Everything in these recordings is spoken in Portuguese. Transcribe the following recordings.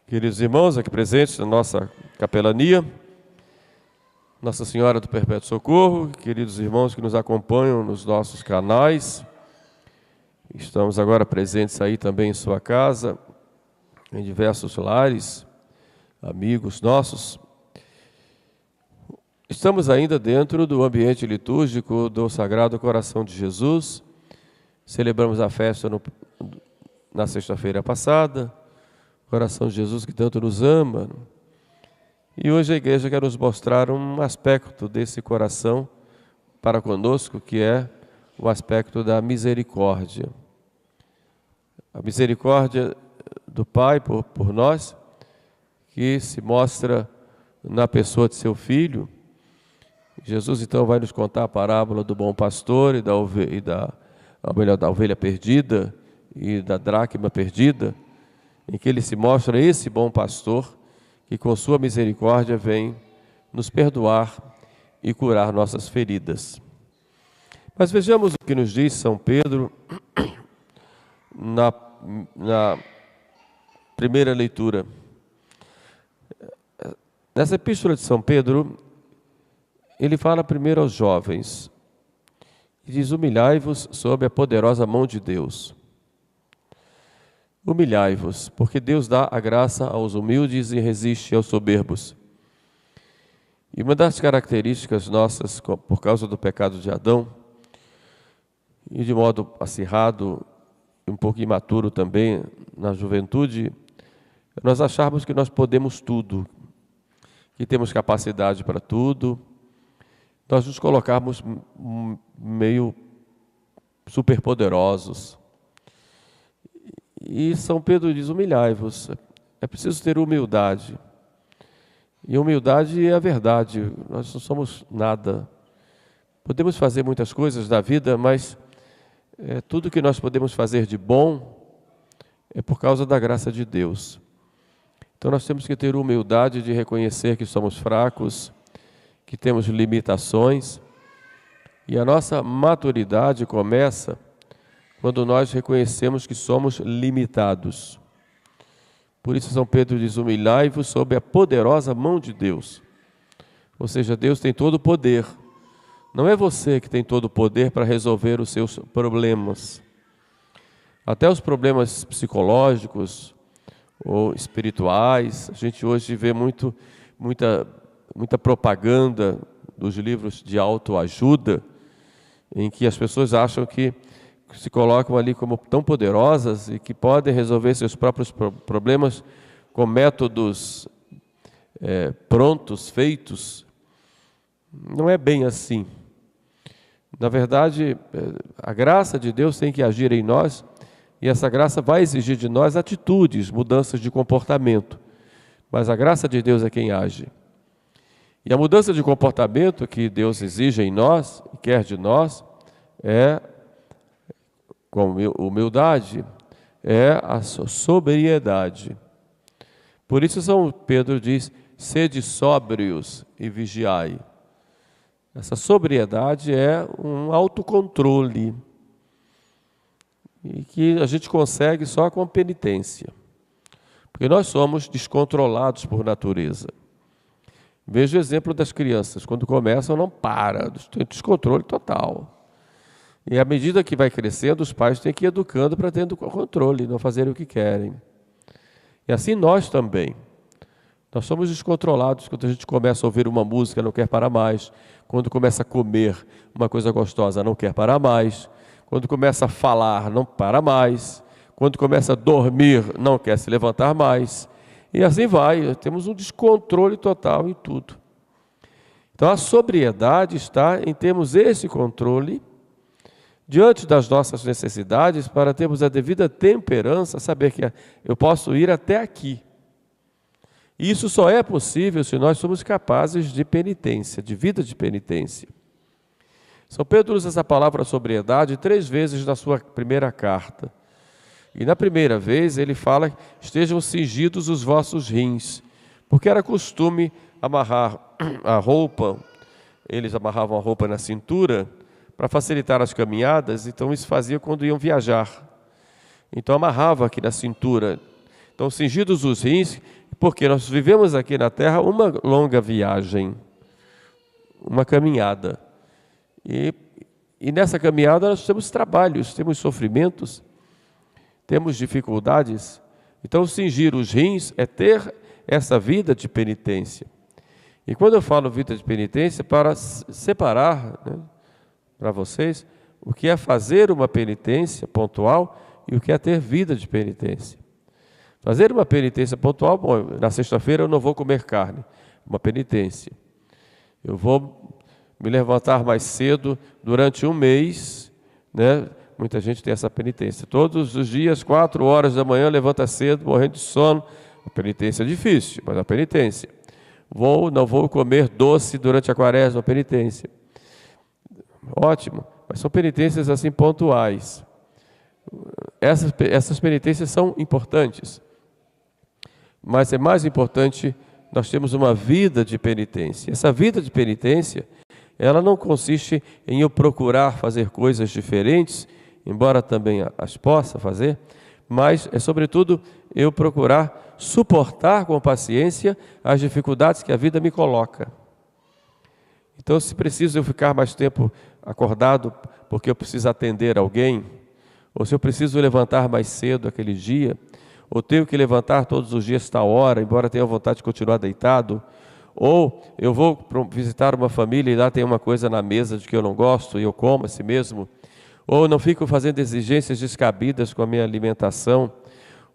Queridos irmãos aqui presentes na nossa capelania, Nossa Senhora do Perpétuo Socorro, queridos irmãos que nos acompanham nos nossos canais, estamos agora presentes aí também em sua casa, em diversos lares, amigos nossos. Estamos ainda dentro do ambiente litúrgico do Sagrado Coração de Jesus. Celebramos a festa na sexta-feira passada, Coração de Jesus que tanto nos ama. E hoje a igreja quer nos mostrar um aspecto desse coração para conosco, que é o aspecto da misericórdia. A misericórdia do Pai por nós, que se mostra na pessoa de seu Filho. Jesus então vai nos contar a parábola do bom pastor e da ovelha perdida e da dracma perdida, em que ele se mostra esse bom pastor que com sua misericórdia vem nos perdoar e curar nossas feridas. Mas vejamos o que nos diz São Pedro na primeira leitura. Nessa epístola de São Pedro, ele fala primeiro aos jovens e diz: humilhai-vos sob a poderosa mão de Deus. Humilhai-vos, porque Deus dá a graça aos humildes e resiste aos soberbos. E uma das características nossas, por causa do pecado de Adão, e de modo acirrado, um pouco imaturo também, na juventude, nós acharmos que nós podemos tudo, que temos capacidade para tudo, nós nos colocarmos meio superpoderosos. E São Pedro diz: humilhai-vos. É preciso ter humildade. E humildade é a verdade. Nós não somos nada. Podemos fazer muitas coisas da vida, mas tudo que nós podemos fazer de bom é por causa da graça de Deus. Então nós temos que ter humildade de reconhecer que somos fracos, que temos limitações. E a nossa maturidade começa quando nós reconhecemos que somos limitados. Por isso São Pedro diz: humilhai-vos sob a poderosa mão de Deus. Ou seja, Deus tem todo o poder. Não é você que tem todo o poder para resolver os seus problemas. Até os problemas psicológicos ou espirituais, a gente hoje vê muita propaganda dos livros de autoajuda, em que as pessoas acham que se colocam ali como tão poderosas e que podem resolver seus próprios problemas com métodos prontos, feitos. Não é bem assim. Na verdade, a graça de Deus tem que agir em nós, e essa graça vai exigir de nós atitudes, mudanças de comportamento. Mas a graça de Deus é quem age. E a mudança de comportamento que Deus exige em nós, e quer de nós, é com humildade, é a sobriedade. Por isso São Pedro diz: sede sóbrios e vigiai. Essa sobriedade é um autocontrole, e que a gente consegue só com penitência, porque nós somos descontrolados por natureza. Veja o exemplo das crianças: quando começam não para, tem descontrole total. E à medida que vai crescendo, os pais têm que ir educando para ter controle, não fazerem o que querem. E assim nós também. Nós somos descontrolados quando a gente começa a ouvir uma música, não quer parar mais. Quando começa a comer uma coisa gostosa, não quer parar mais. Quando começa a falar, não para mais. Quando começa a dormir, não quer se levantar mais. E assim vai, temos um descontrole total em tudo. Então a sobriedade está em termos esse controle diante das nossas necessidades, para termos a devida temperança, saber que eu posso ir até aqui. E isso só é possível se nós somos capazes de penitência, de vida de penitência. São Pedro usa essa palavra sobriedade 3 vezes na sua primeira carta. E na primeira vez ele fala: estejam cingidos os vossos rins, porque era costume amarrar a roupa, eles amarravam a roupa na cintura, para facilitar as caminhadas. Então isso fazia quando iam viajar. Então amarrava aqui na cintura. Então, cingidos os rins, porque nós vivemos aqui na terra uma longa viagem, uma caminhada. E nessa caminhada nós temos trabalhos, temos sofrimentos, temos dificuldades. Então, cingir os rins é ter essa vida de penitência. E quando eu falo vida de penitência, para separar, né, para vocês, o que é fazer uma penitência pontual e o que é ter vida de penitência. Fazer uma penitência pontual, bom, na sexta-feira eu não vou comer carne, uma penitência. Eu vou me levantar mais cedo durante um mês, né? Muita gente tem essa penitência. Todos os dias, 4 horas da manhã, levanta cedo, morrendo de sono. A penitência é difícil, mas a penitência. Não vou comer doce durante a quaresma, penitência. Ótimo, mas são penitências assim pontuais. Essas penitências são importantes. Mas é mais importante nós temos uma vida de penitência. Essa vida de penitência, ela não consiste em eu procurar fazer coisas diferentes, embora também as possa fazer, mas é sobretudo eu procurar suportar com paciência as dificuldades que a vida me coloca. Então, se preciso eu ficar mais tempo acordado porque eu preciso atender alguém, ou se eu preciso levantar mais cedo aquele dia, ou tenho que levantar todos os dias tal hora, embora tenha vontade de continuar deitado, ou eu vou visitar uma família e lá tem uma coisa na mesa de que eu não gosto e eu como assim mesmo, ou não fico fazendo exigências descabidas com a minha alimentação,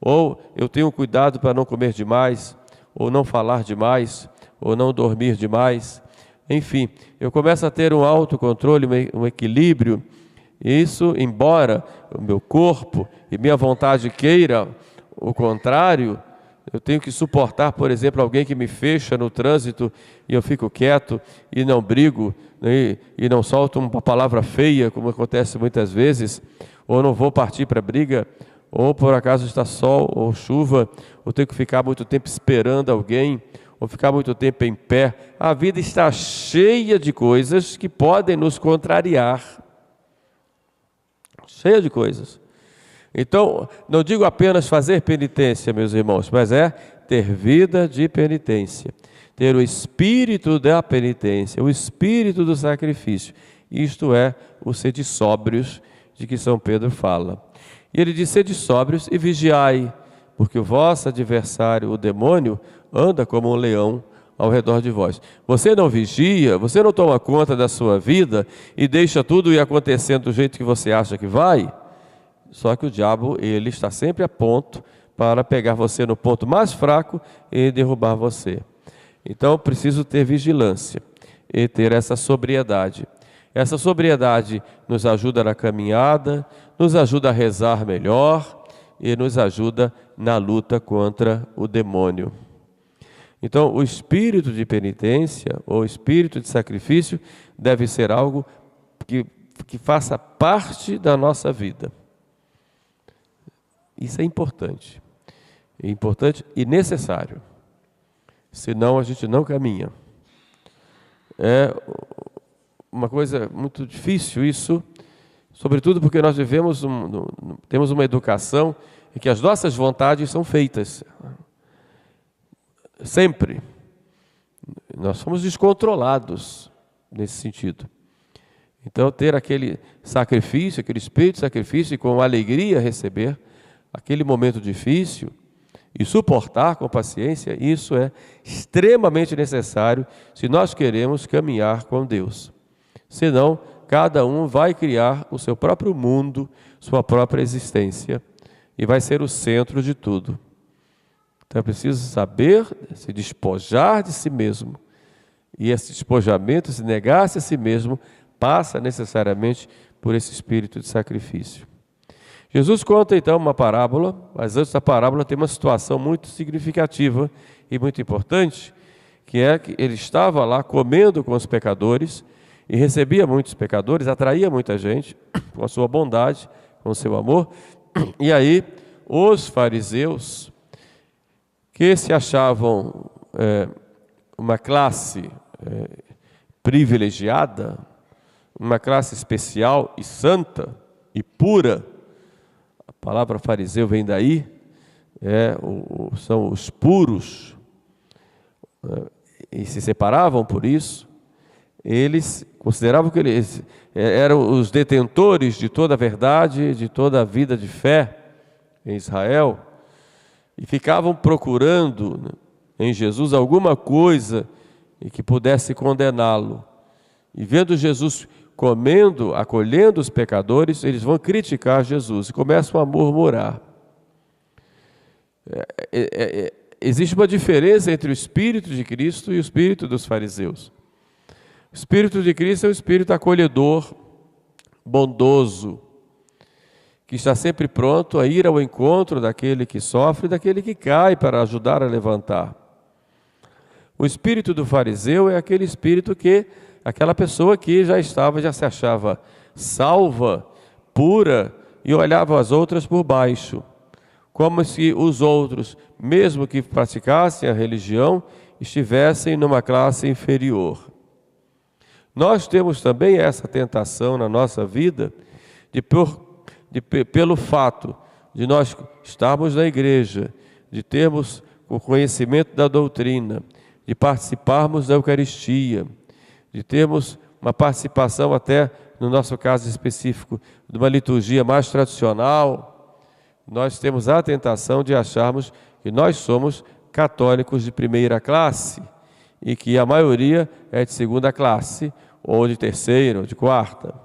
ou eu tenho cuidado para não comer demais, ou não falar demais, ou não dormir demais. Enfim, eu começo a ter um autocontrole, um equilíbrio, e isso, embora o meu corpo e minha vontade queira o contrário, eu tenho que suportar, por exemplo, alguém que me fecha no trânsito e eu fico quieto e não brigo, né, e não solto uma palavra feia, como acontece muitas vezes, ou não vou partir para a briga, ou por acaso está sol ou chuva, ou tenho que ficar muito tempo esperando alguém, ou ficar muito tempo em pé. A vida está cheia de coisas que podem nos contrariar. Cheia de coisas. Então, não digo apenas fazer penitência, meus irmãos, mas é ter vida de penitência, ter o espírito da penitência, o espírito do sacrifício. Isto é o sede sóbrios de que São Pedro fala. E ele diz: sede sóbrios e vigiai, porque o vosso adversário, o demônio, anda como um leão ao redor de vós. Você não vigia, você não toma conta da sua vida e deixa tudo ir acontecendo do jeito que você acha que vai. Só que o diabo, ele está sempre a ponto para pegar você no ponto mais fraco e derrubar você. Então, eu preciso ter vigilância e ter essa sobriedade. Essa sobriedade nos ajuda na caminhada, nos ajuda a rezar melhor e nos ajuda na luta contra o demônio. Então, o espírito de penitência ou espírito de sacrifício deve ser algo que faça parte da nossa vida. Isso é importante e necessário, senão a gente não caminha. É uma coisa muito difícil isso, sobretudo porque nós temos uma educação em que as nossas vontades são feitas, sempre. Nós somos descontrolados nesse sentido. Então, ter aquele sacrifício, aquele espírito de sacrifício e com alegria receber aquele momento difícil e suportar com paciência, isso é extremamente necessário se nós queremos caminhar com Deus. Senão, cada um vai criar o seu próprio mundo, sua própria existência, e vai ser o centro de tudo. Então é preciso saber se despojar de si mesmo, e esse despojamento, se negar-se a si mesmo, passa necessariamente por esse espírito de sacrifício. Jesus conta então uma parábola, mas antes da parábola tem uma situação muito significativa e muito importante, que é que ele estava lá comendo com os pecadores e recebia muitos pecadores, atraía muita gente com a sua bondade, com o seu amor. E aí os fariseus, que se achavam uma classe privilegiada, uma classe especial e santa e pura, a palavra fariseu vem daí, são os puros, e se separavam por isso. Eles consideravam que eles eram os detentores de toda a verdade, de toda a vida de fé em Israel, e ficavam procurando em Jesus alguma coisa que pudesse condená-lo. E vendo Jesus comendo, acolhendo os pecadores, eles vão criticar Jesus e começam a murmurar. Existe uma diferença entre o Espírito de Cristo e o Espírito dos fariseus. O Espírito de Cristo é um Espírito acolhedor, bondoso, que está sempre pronto a ir ao encontro daquele que sofre e daquele que cai para ajudar a levantar. O espírito do fariseu é aquele espírito aquela pessoa que já se achava salva, pura, e olhava as outras por baixo, como se os outros, mesmo que praticassem a religião, estivessem numa classe inferior. Nós temos também essa tentação na nossa vida pelo fato de nós estarmos na igreja, de termos o conhecimento da doutrina, de participarmos da Eucaristia, de termos uma participação até, no nosso caso específico, de uma liturgia mais tradicional. Nós temos a tentação de acharmos que nós somos católicos de primeira classe e que a maioria é de segunda classe, ou de terceira, ou de quarta.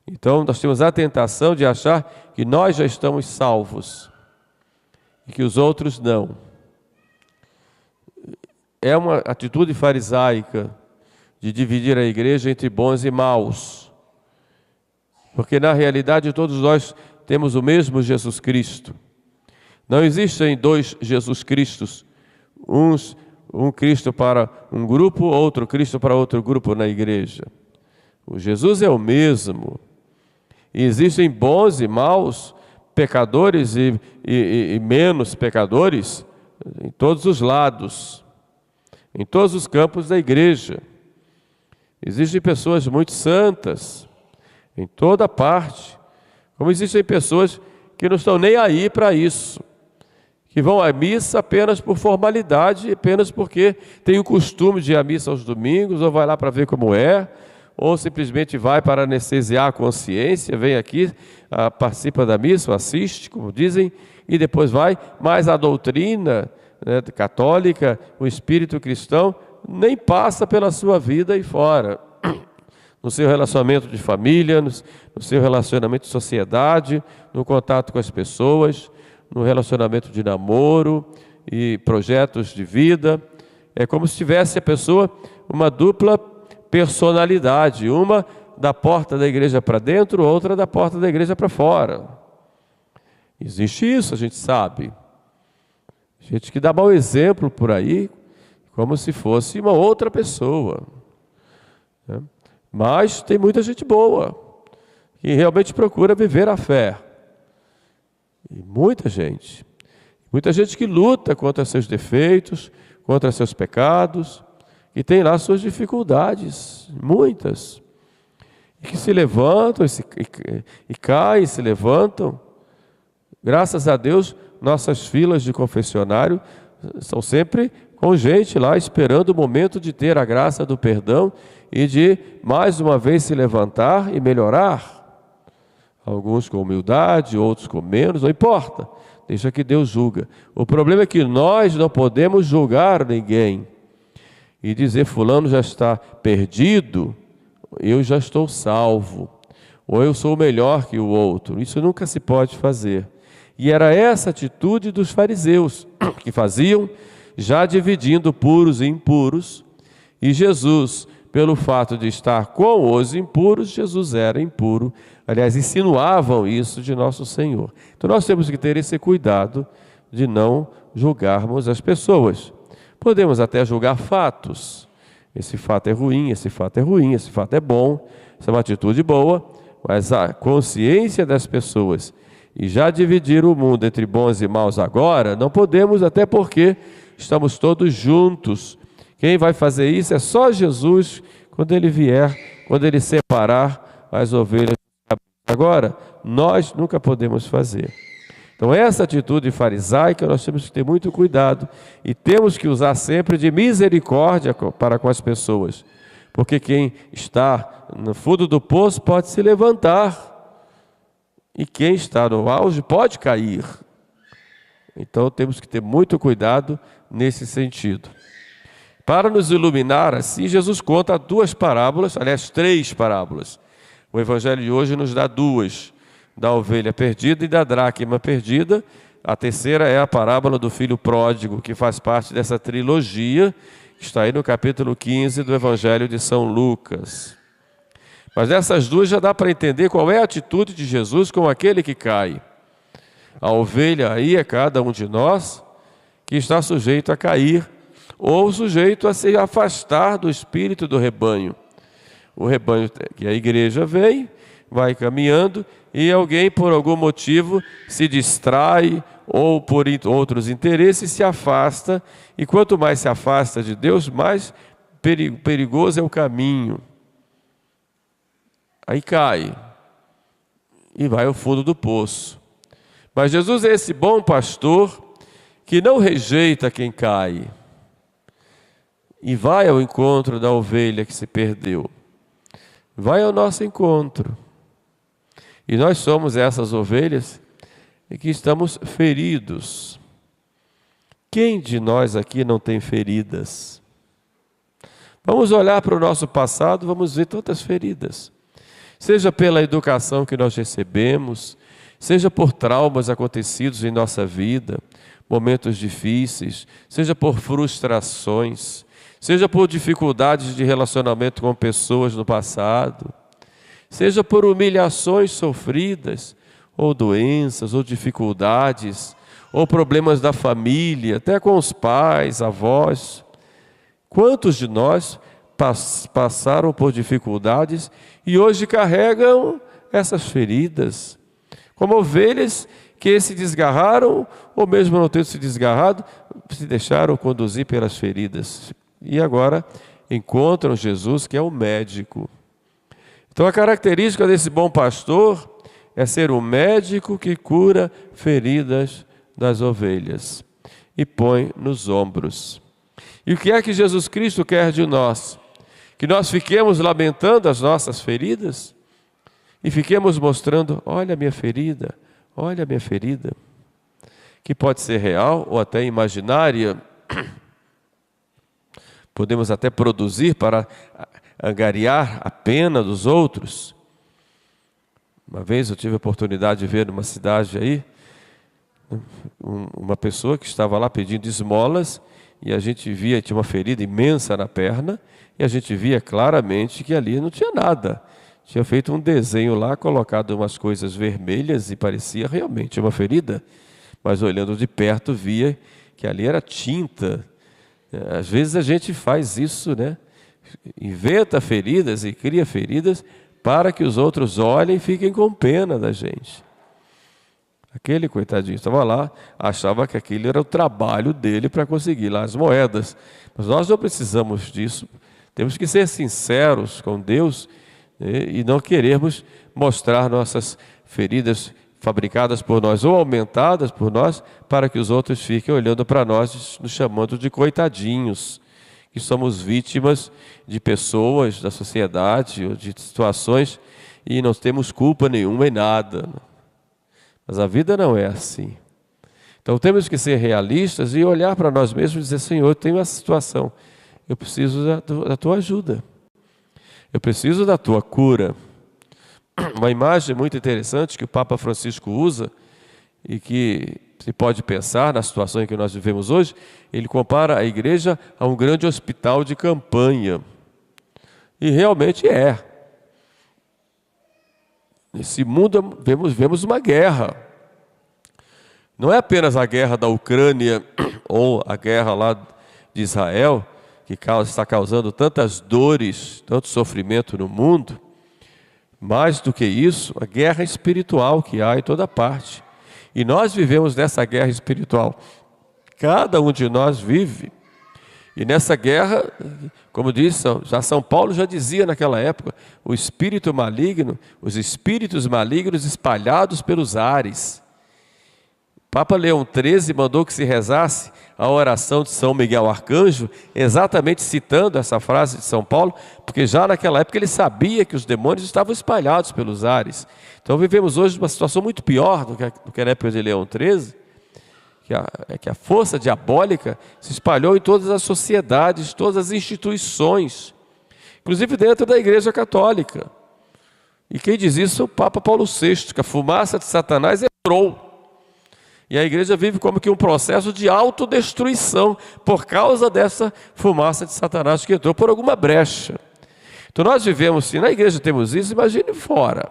Então, nós temos a tentação de achar que nós já estamos salvos e que os outros não. É uma atitude farisaica de dividir a igreja entre bons e maus, porque na realidade todos nós temos o mesmo Jesus Cristo. Não existem dois Jesus Cristos, um Cristo para um grupo, outro Cristo para outro grupo na igreja. O Jesus é o mesmo. E existem bons e maus, pecadores e menos pecadores, em todos os lados, em todos os campos da igreja. Existem pessoas muito santas, em toda parte, como existem pessoas que não estão nem aí para isso, que vão à missa apenas por formalidade, apenas porque tem o costume de ir à missa aos domingos, ou vai lá para ver como é, ou simplesmente vai para anestesiar a consciência, vem aqui, participa da missa, assiste, como dizem, e depois vai. Mas a doutrina católica, o espírito cristão, nem passa pela sua vida e fora. No seu relacionamento de família, no seu relacionamento de sociedade, no contato com as pessoas, no relacionamento de namoro e projetos de vida. É como se tivesse a pessoa uma dupla personalidade, uma da porta da igreja para dentro, outra da porta da igreja para fora. Existe isso, a gente sabe. Gente que dá mau exemplo por aí, como se fosse uma outra pessoa. Mas tem muita gente boa, que realmente procura viver a fé. E muita gente que luta contra seus defeitos, contra seus pecados, e tem lá suas dificuldades, muitas, e que se levantam e caem, se levantam. Graças a Deus, nossas filas de confessionário são sempre com gente lá esperando o momento de ter a graça do perdão e de mais uma vez se levantar e melhorar. Alguns com humildade, outros com menos, não importa, deixa que Deus julga. O problema é que nós não podemos julgar ninguém e dizer fulano já está perdido, eu já estou salvo, ou eu sou melhor que o outro. Isso nunca se pode fazer. E era essa atitude dos fariseus, que faziam, já dividindo puros e impuros, e Jesus, pelo fato de estar com os impuros, Jesus era impuro. Aliás, insinuavam isso de nosso Senhor. Então nós temos que ter esse cuidado de não julgarmos as pessoas. Podemos até julgar fatos. Esse fato é ruim, esse fato é ruim, esse fato é bom, essa é uma atitude boa, mas a consciência das pessoas e já dividir o mundo entre bons e maus agora, não podemos, até porque estamos todos juntos. Quem vai fazer isso é só Jesus, quando Ele vier, quando Ele separar as ovelhas. Agora, nós nunca podemos fazer. Então essa atitude farisaica nós temos que ter muito cuidado e temos que usar sempre de misericórdia para com as pessoas, porque quem está no fundo do poço pode se levantar e quem está no auge pode cair. Então temos que ter muito cuidado nesse sentido. Para nos iluminar assim, Jesus conta 2 parábolas, aliás 3 parábolas. O Evangelho de hoje nos dá 2, da ovelha perdida e da dracma perdida. A terceira é a parábola do filho pródigo, que faz parte dessa trilogia, que está aí no capítulo 15 do Evangelho de São Lucas. Mas nessas 2 já dá para entender qual é a atitude de Jesus com aquele que cai. A ovelha aí é cada um de nós que está sujeito a cair ou sujeito a se afastar do espírito do rebanho. O rebanho que a igreja vem, vai caminhando e alguém por algum motivo se distrai ou por outros interesses se afasta, e quanto mais se afasta de Deus, mais perigoso é o caminho. Aí cai e vai ao fundo do poço. Mas Jesus é esse bom pastor que não rejeita quem cai e vai ao encontro da ovelha que se perdeu. Vai ao nosso encontro. E nós somos essas ovelhas que estamos feridos. Quem de nós aqui não tem feridas? Vamos olhar para o nosso passado, vamos ver tantas feridas. Seja pela educação que nós recebemos, seja por traumas acontecidos em nossa vida, momentos difíceis, seja por frustrações, seja por dificuldades de relacionamento com pessoas no passado, seja por humilhações sofridas, ou doenças, ou dificuldades, ou problemas da família, até com os pais, avós. Quantos de nós passaram por dificuldades e hoje carregam essas feridas? Como ovelhas que se desgarraram, ou mesmo não tendo se desgarrado, se deixaram conduzir pelas feridas. E agora encontram Jesus, que é o médico. Então a característica desse bom pastor é ser o médico que cura feridas das ovelhas e põe nos ombros. E o que é que Jesus Cristo quer de nós? Que nós fiquemos lamentando as nossas feridas e fiquemos mostrando, olha a minha ferida, olha a minha ferida, que pode ser real ou até imaginária. Podemos até produzir para angariar a pena dos outros. Uma vez eu tive a oportunidade de ver numa cidade aí, uma pessoa que estava lá pedindo esmolas, e a gente via, tinha uma ferida imensa na perna, e a gente via claramente que ali não tinha nada. Tinha feito um desenho lá, colocado umas coisas vermelhas, e parecia realmente uma ferida, mas olhando de perto via que ali era tinta. Às vezes a gente faz isso, né? Inventa feridas e cria feridas para que os outros olhem e fiquem com pena da gente. Aquele coitadinho estava lá, achava que aquilo era o trabalho dele para conseguir lá as moedas. Mas nós não precisamos disso. Temos que ser sinceros com Deus, né, e não querermos mostrar nossas feridas fabricadas por nós ou aumentadas por nós, para que os outros fiquem olhando para nós, nos chamando de coitadinhos, que somos vítimas de pessoas, da sociedade, ou de situações, e não temos culpa nenhuma em nada. Mas a vida não é assim. Então temos que ser realistas e olhar para nós mesmos e dizer, Senhor, eu tenho essa situação, eu preciso da tua ajuda, eu preciso da tua cura. Uma imagem muito interessante que o Papa Francisco usa e que se pode pensar na situação em que nós vivemos hoje, ele compara a igreja a um grande hospital de campanha. E realmente é. Nesse mundo vemos uma guerra. Não é apenas a guerra da Ucrânia ou a guerra lá de Israel, que está causando tantas dores, tanto sofrimento no mundo. Mais do que isso, a guerra espiritual que há em toda parte. E nós vivemos nessa guerra espiritual. Cada um de nós vive. E nessa guerra, como diz, já São Paulo já dizia naquela época, o espírito maligno, os espíritos malignos espalhados pelos ares. Papa Leão XIII mandou que se rezasse a oração de São Miguel Arcanjo, exatamente citando essa frase de São Paulo, porque já naquela época ele sabia que os demônios estavam espalhados pelos ares. Então vivemos hoje uma situação muito pior do que na época de Leão XIII, que a força diabólica se espalhou em todas as sociedades, todas as instituições, inclusive dentro da Igreja Católica. E quem diz isso é o Papa Paulo VI, que a fumaça de Satanás entrou. E a igreja vive como que um processo de autodestruição por causa dessa fumaça de Satanás que entrou por alguma brecha. Então nós vivemos, se na igreja temos isso, imagine fora.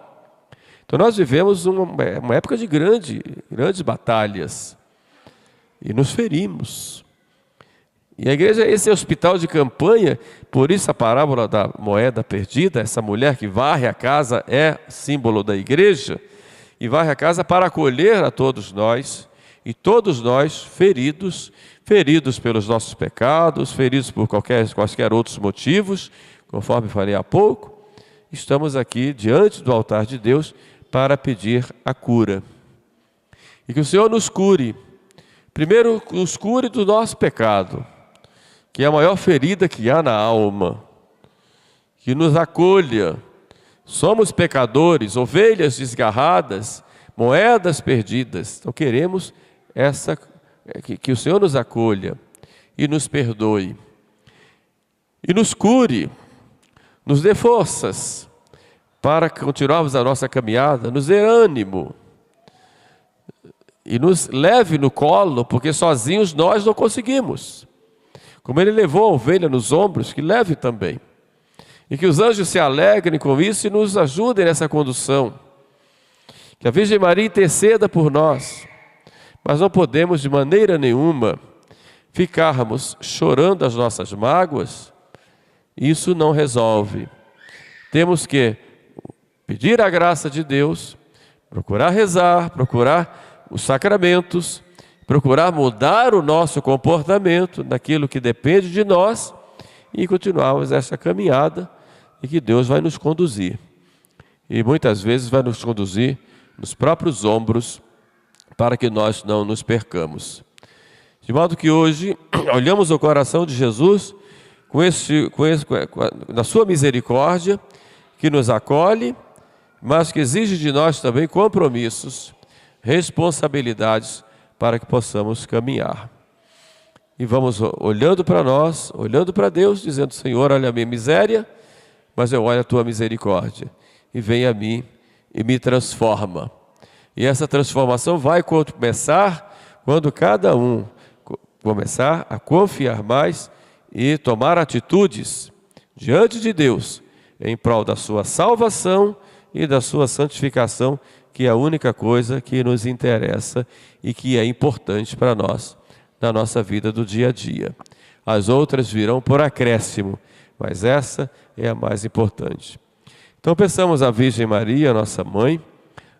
Então nós vivemos uma época de grandes batalhas e nos ferimos. E a igreja, esse é o hospital de campanha, por isso a parábola da moeda perdida, essa mulher que varre a casa é símbolo da igreja, e varre a casa para acolher a todos nós, e todos nós feridos pelos nossos pecados, feridos por quaisquer outros motivos, conforme falei há pouco, estamos aqui diante do altar de Deus para pedir a cura. E que o Senhor nos cure, primeiro nos cure do nosso pecado, que é a maior ferida que há na alma, que nos acolha. Somos pecadores, ovelhas desgarradas, moedas perdidas. Então queremos que o Senhor nos acolha e nos perdoe. E nos cure, nos dê forças para continuarmos a nossa caminhada, nos dê ânimo. E nos leve no colo, porque sozinhos nós não conseguimos. Como Ele levou a ovelha nos ombros, que leve também. E que os anjos se alegrem com isso e nos ajudem nessa condução. Que a Virgem Maria interceda por nós. Mas não podemos de maneira nenhuma ficarmos chorando as nossas mágoas. Isso não resolve. Temos que pedir a graça de Deus, procurar rezar, procurar os sacramentos, procurar mudar o nosso comportamento naquilo que depende de nós e continuarmos essa caminhada e que Deus vai nos conduzir. E muitas vezes vai nos conduzir nos próprios ombros para que nós não nos percamos. De modo que hoje olhamos o coração de Jesus na sua misericórdia, que nos acolhe, mas que exige de nós também compromissos, responsabilidades para que possamos caminhar. E vamos olhando para nós, olhando para Deus, dizendo: Senhor, olha a minha miséria, mas eu olho a tua misericórdia, e vem a mim e me transforma. E essa transformação vai começar quando cada um começar a confiar mais e tomar atitudes diante de Deus em prol da sua salvação e da sua santificação, que é a única coisa que nos interessa e que é importante para nós na nossa vida do dia a dia. As outras virão por acréscimo, mas essa é a mais importante. Então peçamos à Virgem Maria, nossa mãe,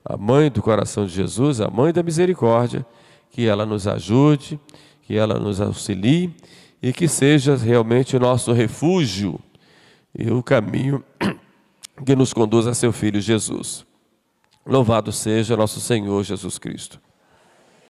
a mãe do coração de Jesus, a mãe da misericórdia, que ela nos ajude, que ela nos auxilie e que seja realmente o nosso refúgio e o caminho que nos conduz a seu Filho Jesus. Louvado seja nosso Senhor Jesus Cristo.